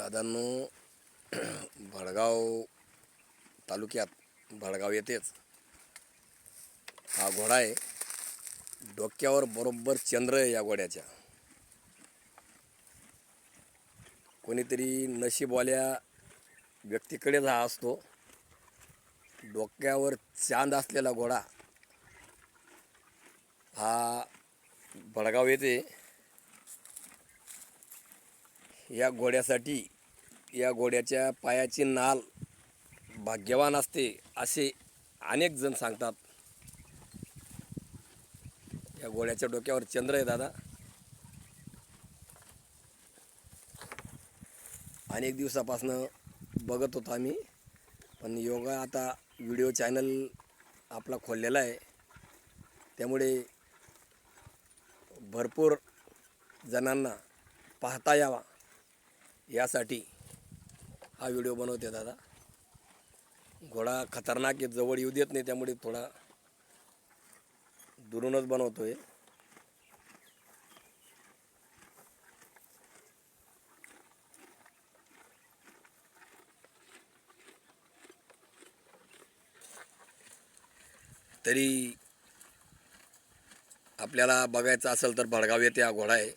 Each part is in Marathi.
दादांनो, भडगाव तालुक्यात भडगाव येथेच हा घोडा आहे. डोक्यावर बरोबर चंद्र आहे या घोड्याच्या. कोणीतरी नशीबवाल्या व्यक्तीकडेच हा असतो. डोक्यावर चांद असलेला घोडा हा भडगाव येथे या घोड्यासाठी, या घोड्याच्या पायाची नाल भाग्यवान असते असे अनेक जण सांगतात. या घोड्याच्या डोक्यावर चंद्र आहे दादा. अनेक दिवसापासून बघत होतो आम्ही, पण योगा आता व्हिडिओ चॅनल आपला खोललेला आहे, त्यामुळे भरपूर जणांना पाहता यावा यासाठी हा व्हिडिओ बनवते दादा. घोडा खतरनाक आहे, जवळ येऊ देत नाही, त्यामुळे थोडा दुरूनच बनवतोय. तरी आपल्याला बघायचं असेल तर भडगाव येथे हा घोडा आहे.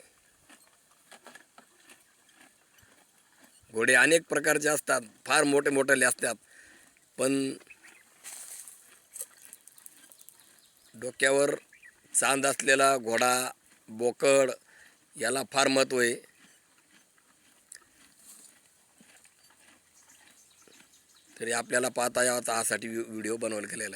घोडे अनेक प्रकारचे असतात, फार मोठे मोठे असतात, पण डोक्यावर चांद असलेला घोडा, बोकड याला फार महत्त्व आहे. तरी आपल्याला पाहता यावा यासाठी व्हिडिओ बनवला गेलेला आहे.